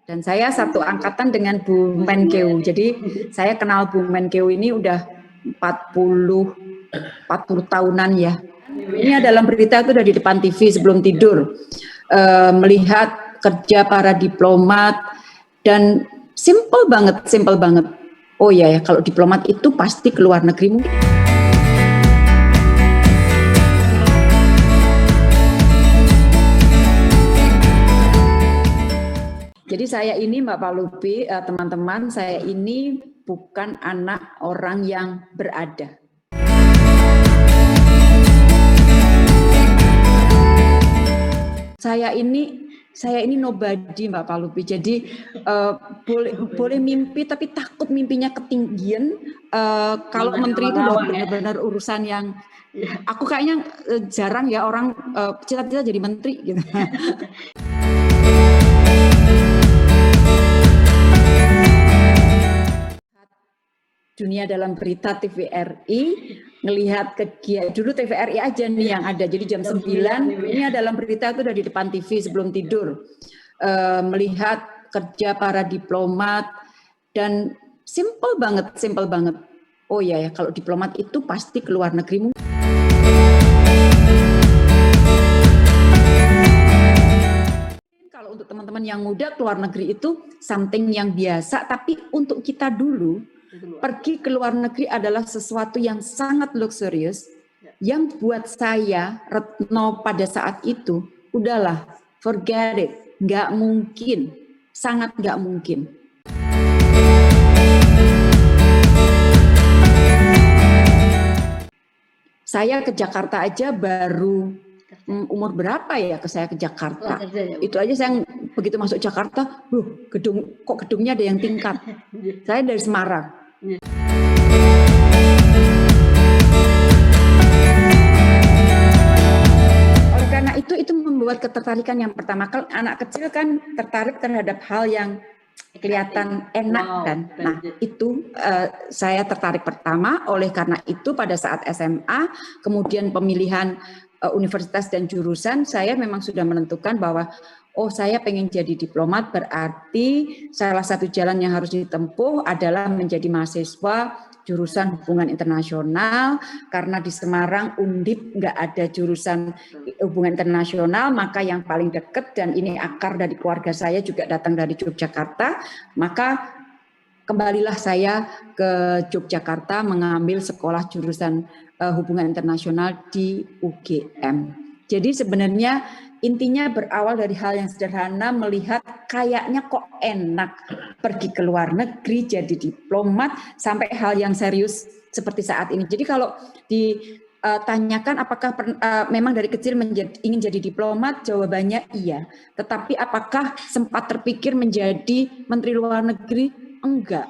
Dan saya satu angkatan dengan Bu Menkeu. Jadi saya kenal Bu Menkeu ini udah 40 tahunan ya. Ini dalam berita itu udah di depan TV sebelum tidur. Melihat kerja para diplomat dan simple banget. Oh ya, kalau diplomat itu pasti ke luar negeri mungkin. Jadi saya ini Mbak Palupi, teman-teman, saya ini bukan anak orang yang berada. Saya ini nobody Mbak Palupi. Jadi boleh mimpi tapi takut mimpinya ketinggian. Kalau menteri itu udah benar-benar urusan yang aku kayaknya jarang ya orang cita-cita jadi menteri gitu. Dunia dalam berita TVRI, ngelihat kegiatan dulu TVRI aja nih yang ada, jadi jam 9 ini dalam berita itu udah di depan TV sebelum tidur, melihat kerja para diplomat dan simple banget. Oh ya, kalau diplomat itu pasti ke luar negeri. Kalau untuk teman-teman yang muda, ke luar negeri itu something yang biasa, tapi untuk kita dulu pergi ke luar negeri adalah sesuatu yang sangat luxurious, yang buat saya, Retno, pada saat itu, udahlah, forget it, nggak mungkin, sangat nggak mungkin. Saya ke Jakarta aja baru umur berapa ya saya ke Jakarta? Itu aja saya begitu masuk Jakarta, gedungnya ada yang tingkat. Saya dari Semarang. Oleh karena itu membuat ketertarikan yang pertama. Kalau anak kecil kan tertarik terhadap hal yang kelihatan enak kan. Nah itu saya tertarik pertama. Oleh karena itu pada saat SMA, kemudian pemilihan universitas dan jurusan, saya memang sudah menentukan bahwa oh saya pengen jadi diplomat, berarti salah satu jalan yang harus ditempuh adalah menjadi mahasiswa jurusan hubungan internasional, karena di Semarang Undip nggak ada jurusan hubungan internasional, maka yang paling dekat dan ini akar dari keluarga saya juga datang dari Yogyakarta, maka kembalilah saya ke Yogyakarta mengambil sekolah jurusan hubungan internasional di UGM. Jadi sebenarnya intinya berawal dari hal yang sederhana, melihat kayaknya kok enak pergi ke luar negeri jadi diplomat sampai hal yang serius seperti saat ini. Jadi kalau ditanyakan apakah memang dari kecil ingin jadi diplomat, jawabannya iya. Tetapi apakah sempat terpikir menjadi menteri luar negeri? Enggak.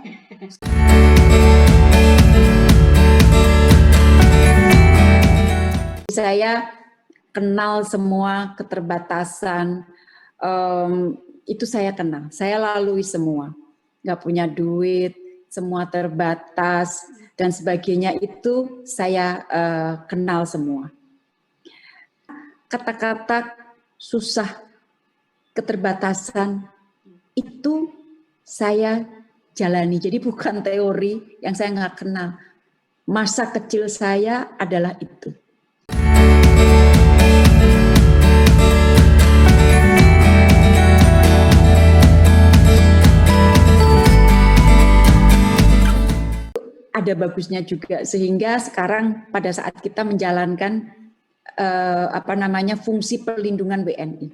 Saya kenal semua keterbatasan, itu saya kenal, saya lalui semua, nggak punya duit, semua terbatas, dan sebagainya itu saya kenal semua. Kata-kata susah, keterbatasan, itu saya jalani, jadi bukan teori yang saya nggak kenal. Masa kecil saya adalah itu. Ada bagusnya juga, sehingga sekarang pada saat kita menjalankan fungsi perlindungan WNI.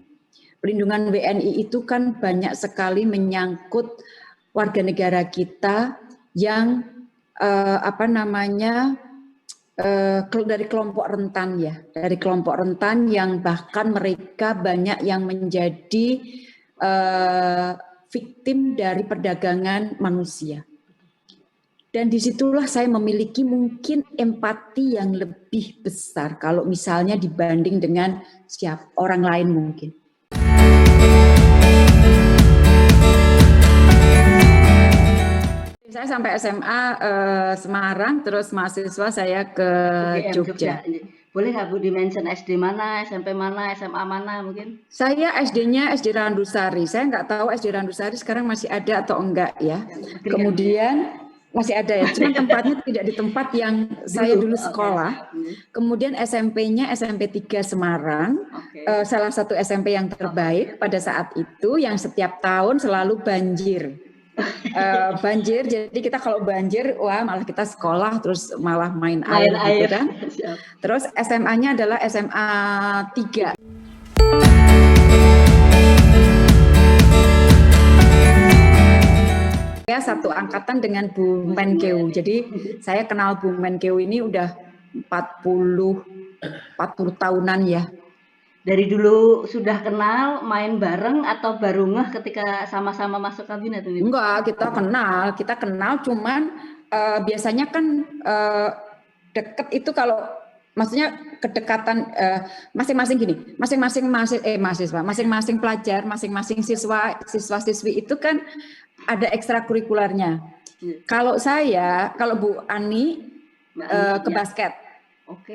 Perlindungan WNI itu kan banyak sekali menyangkut warga negara kita yang dari kelompok rentan ya, dari kelompok rentan yang bahkan mereka banyak yang menjadi victim dari perdagangan manusia. Dan disitulah saya memiliki mungkin empati yang lebih besar kalau misalnya dibanding dengan orang lain mungkin. Saya sampai SMA Semarang, terus mahasiswa saya ke Jogja. Boleh nggak Bu di-mention SD mana, SMP mana, SMA mana mungkin? Saya SD-nya SD Randusari. Saya nggak tahu SD Randusari sekarang masih ada atau enggak ya. Kemudian masih ada ya, cuman tempatnya tidak di tempat yang saya dulu sekolah. Kemudian SMP-nya SMP 3 Semarang, salah satu SMP yang terbaik pada saat itu, yang setiap tahun selalu banjir. Banjir, jadi kita kalau banjir, wah malah kita sekolah terus malah main air gitu kan. Terus SMA-nya adalah SMA 3. Saya satu angkatan dengan Bu Menkeu. Jadi saya kenal Bu Menkeu ini udah 40 tahunan ya. Dari dulu sudah kenal, main bareng atau baru ngeh ketika sama-sama masuk kabinet ini? Enggak, kita kenal cuman biasanya kan deket itu kalau maksudnya kedekatan masing-masing gini, masing-masing pelajar, masing-masing siswa-siswi itu kan ada ekstrakurikulernya. Kalau Bu Ani ke basket,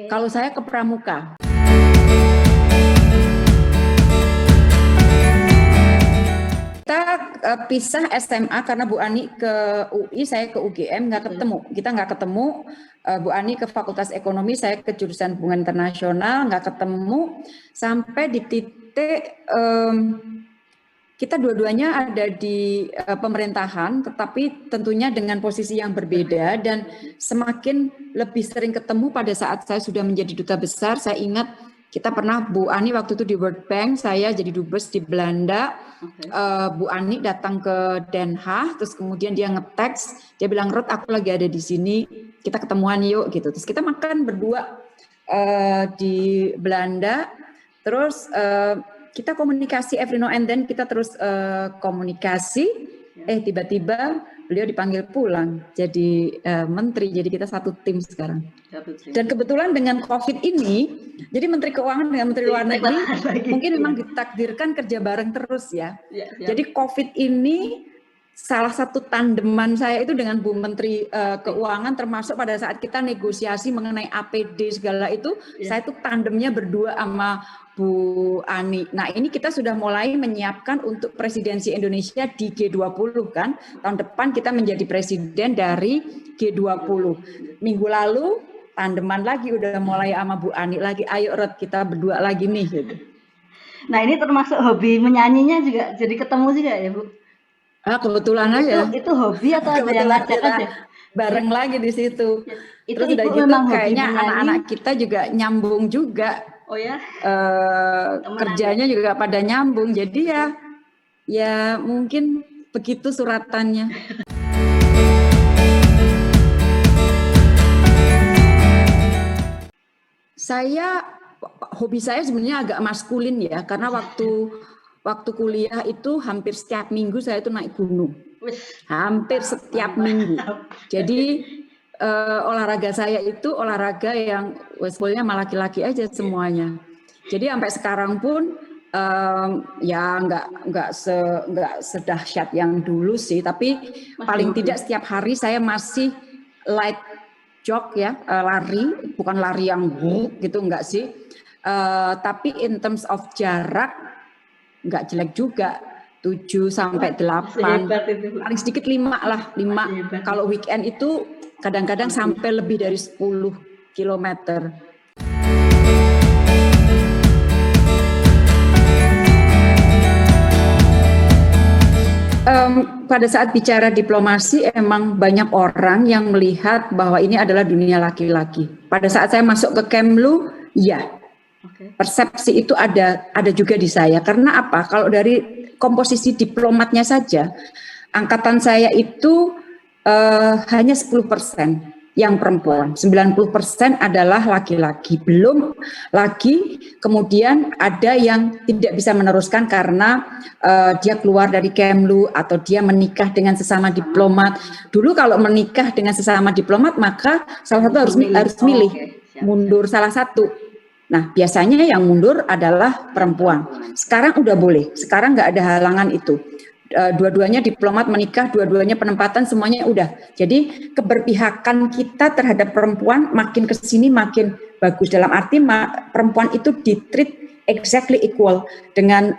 kalau saya ke pramuka. Kita pisah SMA karena Bu Ani ke UI, saya ke UGM, kita nggak ketemu. Bu Ani ke Fakultas Ekonomi, saya ke jurusan Hubungan Internasional, nggak ketemu sampai di titik kita dua-duanya ada di pemerintahan, tetapi tentunya dengan posisi yang berbeda, dan semakin lebih sering ketemu pada saat saya sudah menjadi duta besar. Saya ingat kita pernah, Bu Ani waktu itu di World Bank, saya jadi dubes di Belanda. Bu Ani datang ke Den Haag, terus kemudian dia nge-text, dia bilang, "Ruth, aku lagi ada di sini, kita ketemuan yuk," gitu. Terus kita makan berdua di Belanda, terus kita komunikasi every now and then, kita terus komunikasi, tiba-tiba beliau dipanggil pulang jadi menteri, jadi kita satu tim sekarang. Dan kebetulan dengan COVID ini, jadi Menteri Keuangan dengan Menteri Luar Negeri mungkin memang ditakdirkan kerja bareng terus ya. Jadi COVID ini salah satu tandeman saya itu dengan Bu Menteri Keuangan, termasuk pada saat kita negosiasi mengenai APD segala itu, saya tuh tandemnya berdua sama Bu Ani. Nah, ini kita sudah mulai menyiapkan untuk presidensi Indonesia di G20 kan. Tahun depan kita menjadi presiden dari G20. Minggu lalu tandeman lagi, udah mulai sama Bu Ani lagi. Ayo Ruth, kita berdua lagi nih gitu. Nah, ini termasuk hobi menyanyinya juga jadi ketemu juga ya, Bu? Kebetulan aja. Itu hobi atau ada yang ngajak aja? Bareng lagi di situ. Terus udah gitu kayaknya anak-anak kita juga nyambung juga. Oh ya? Kerjanya juga pada nyambung. Jadi ya mungkin begitu suratannya. Hobi saya sebenarnya agak maskulin ya, karena waktu kuliah itu hampir setiap minggu saya itu naik gunung. Hampir setiap minggu. Jadi olahraga saya itu olahraga yang sebetulnya sama laki-laki aja semuanya. Jadi sampai sekarang pun ya nggak sedahsyat yang dulu sih, tapi paling tidak setiap hari saya masih light jog ya, lari, bukan lari yang gitu enggak sih, tapi in terms of jarak nggak jelek juga, 7 sampai 8, paling sedikit 5 lah, 5. Kalau weekend itu kadang-kadang sampai lebih dari 10 kilometer. Pada saat bicara diplomasi, emang banyak orang yang melihat bahwa ini adalah dunia laki-laki. Pada saat saya masuk ke Kemlu, ya, persepsi itu ada juga di saya. Karena apa? Kalau dari komposisi diplomatnya saja, angkatan saya itu hanya 10% yang perempuan, 90% adalah laki-laki. Belum lagi kemudian ada yang tidak bisa meneruskan karena dia keluar dari Kemlu atau dia menikah dengan sesama diplomat. Dulu kalau menikah dengan sesama diplomat maka salah satu harus milih mundur salah satu. Nah, biasanya yang mundur adalah perempuan. Sekarang udah boleh, sekarang nggak ada halangan itu. dua-duanya diplomat, menikah, dua-duanya penempatan, semuanya udah. Jadi keberpihakan kita terhadap perempuan makin kesini makin bagus, dalam arti perempuan itu ditreat exactly equal dengan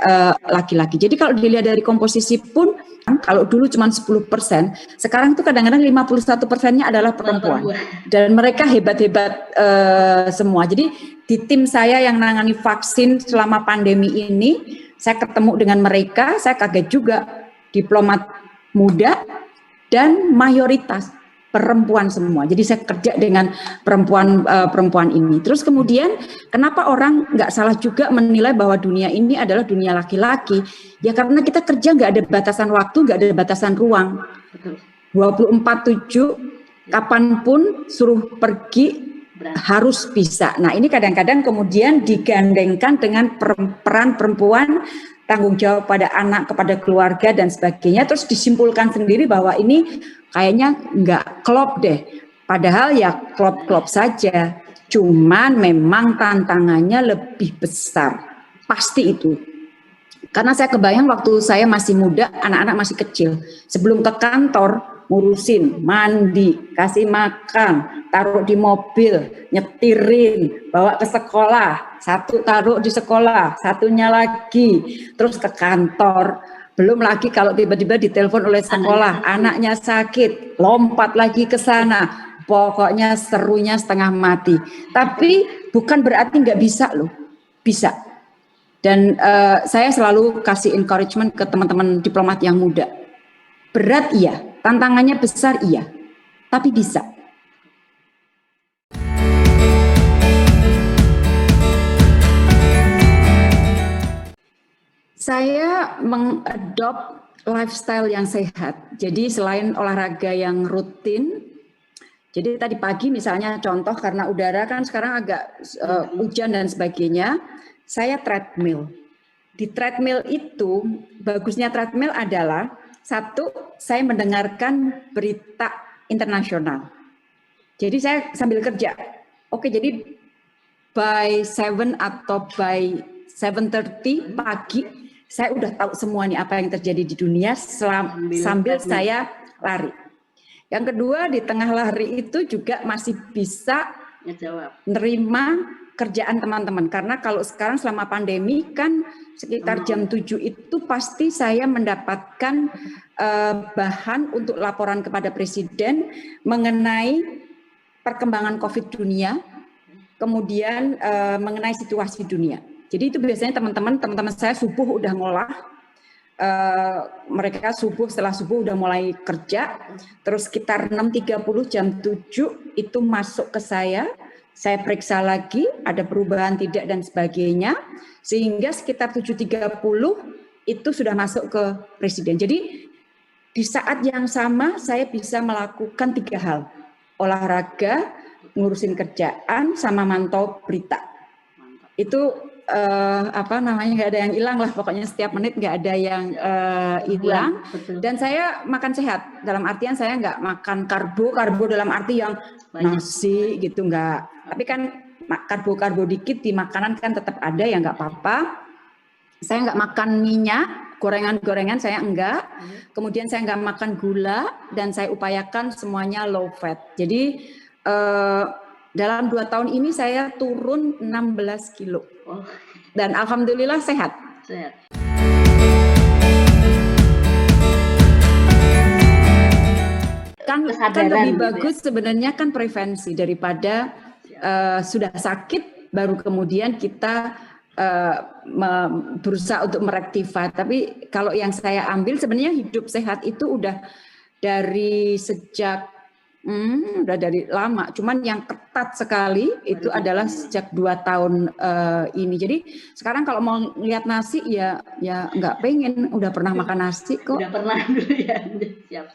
laki-laki. Jadi kalau dilihat dari komposisi pun, kalau dulu cuma 10%, sekarang tuh kadang-kadang 51%-nya adalah perempuan. Dan mereka hebat-hebat semua. Jadi di tim saya yang menangani vaksin selama pandemi ini, saya ketemu dengan mereka, saya kaget juga, diplomat muda dan mayoritas perempuan semua. Jadi saya kerja dengan perempuan ini. Terus kemudian kenapa orang nggak salah juga menilai bahwa dunia ini adalah dunia laki-laki? Ya karena kita kerja nggak ada batasan waktu, nggak ada batasan ruang. 24/7, kapanpun suruh pergi harus bisa. Nah ini kadang-kadang kemudian digandengkan dengan peran perempuan, tanggung jawab pada anak, kepada keluarga dan sebagainya, terus disimpulkan sendiri bahwa ini kayaknya nggak klop deh. Padahal ya klop-klop saja, cuman memang tantangannya lebih besar, pasti itu. Karena saya kebayang waktu saya masih muda, anak-anak masih kecil, sebelum ke kantor, ngurusin, mandi, kasih makan, taruh di mobil, nyetirin, bawa ke sekolah, satu taruh di sekolah, satunya lagi, terus ke kantor. Belum lagi kalau tiba-tiba ditelepon oleh sekolah, anaknya sakit, lompat lagi ke sana. Pokoknya serunya setengah mati. Tapi bukan berarti nggak bisa loh, bisa. Dan saya selalu kasih encouragement ke teman-teman diplomat yang muda. Berat iya, tantangannya besar iya, tapi bisa. Saya mengadop lifestyle yang sehat. Jadi selain olahraga yang rutin, jadi tadi pagi misalnya contoh karena udara kan sekarang agak hujan dan sebagainya, saya treadmill. Di treadmill itu, bagusnya treadmill adalah satu, saya mendengarkan berita internasional. Jadi saya sambil kerja. Oke, jadi by 7 atau by 7:30 pagi, saya udah tahu semua nih apa yang terjadi di dunia sambil saya lari. Yang kedua, di tengah lari itu juga masih bisa nerima kerjaan teman-teman. Karena kalau sekarang selama pandemi kan sekitar jam 7 itu pasti saya mendapatkan bahan untuk laporan kepada Presiden mengenai perkembangan COVID dunia, kemudian mengenai situasi dunia. Jadi itu biasanya teman-teman saya subuh udah ngolah, mereka setelah subuh udah mulai kerja, terus sekitar 6.30 jam 7 itu masuk ke saya periksa lagi ada perubahan tidak dan sebagainya, sehingga sekitar 7.30 itu sudah masuk ke Presiden. Jadi di saat yang sama saya bisa melakukan 3 hal, olahraga, ngurusin kerjaan, sama mantau berita. Itu nggak ada yang hilang lah, pokoknya setiap menit nggak ada yang hilang. Dan saya makan sehat, dalam artian saya nggak makan karbo dalam arti yang nasi gitu, nggak. Tapi kan karbo dikit di makanan kan tetap ada, ya nggak apa-apa. Saya nggak makan minyak, gorengan saya enggak. Kemudian saya nggak makan gula dan saya upayakan semuanya low fat. Jadi dalam 2 tahun ini saya turun 16 kilo. Dan alhamdulillah sehat. Kan lebih bagus sebenarnya kan prevensi daripada sudah sakit baru kemudian kita berusaha untuk merektifai. Tapi kalau yang saya ambil sebenarnya hidup sehat itu udah dari sejak udah dari lama, cuman yang ketat sekali itu adalah sejak 2 tahun ini. Jadi sekarang kalau mau lihat nasi ya nggak pengen, udah pernah makan nasi kok. Udah pernah dulu ya, siap.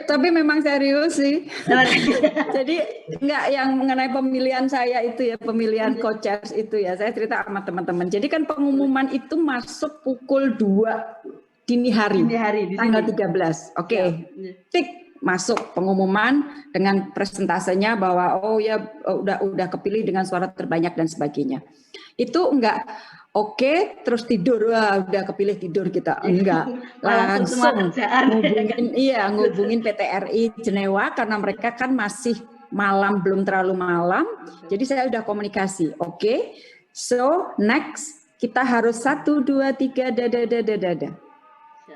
Tapi memang serius sih. Jadi enggak yang mengenai pemilihan saya itu ya, pemilihan coaches itu ya, saya cerita sama teman-teman. Jadi kan pengumuman itu masuk pukul 2 dini hari tanggal 13. Oke. Tik masuk pengumuman dengan presentasenya bahwa oh ya udah kepilih dengan suara terbanyak dan sebagainya. Itu enggak oke, terus tidur, wah udah kepilih tidur kita, enggak. Langsung ngubungin PT RI Jenewa karena mereka kan masih malam, belum terlalu malam. Jadi saya udah komunikasi, oke. So next kita harus 1, 2, 3, dada.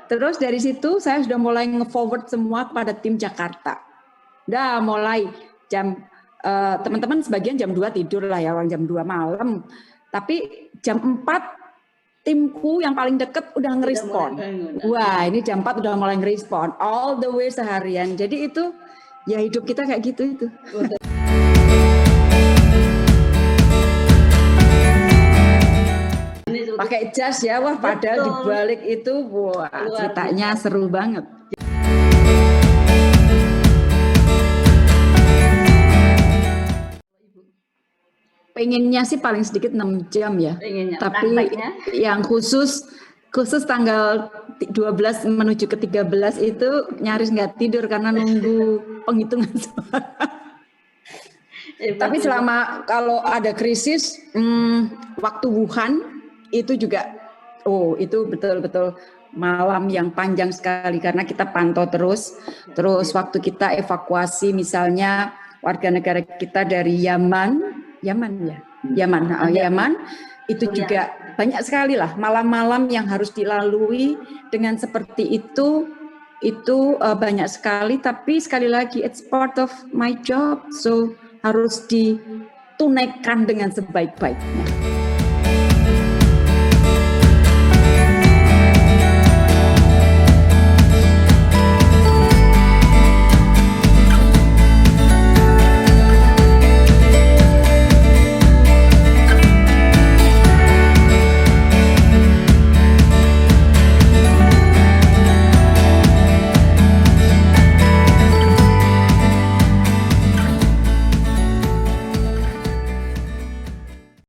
Terus dari situ saya sudah mulai nge-forward semua kepada tim Jakarta. Udah mulai jam, teman-teman sebagian jam 2 tidur lah ya, orang jam 2 malam. Tapi jam 4 timku yang paling deket udah ngerespon. Wah ini jam 4 udah mulai ngerespon. All the way seharian. Jadi itu ya hidup kita kayak gitu itu. Pakai jas ya, wah padahal di balik itu wah ceritanya seru banget. Pengennya sih paling sedikit 6 jam ya. Tapi yang khusus tanggal 12 menuju ke 13 itu nyaris nggak tidur karena nunggu penghitungan suara. Tapi selama kalau ada krisis waktu Wuhan itu juga, itu betul-betul malam yang panjang sekali karena kita pantau terus waktu kita evakuasi misalnya warga negara kita dari Yaman itu juga banyak sekali lah malam-malam yang harus dilalui dengan seperti itu banyak sekali, tapi sekali lagi it's part of my job, so harus ditunaikan dengan sebaik-baiknya.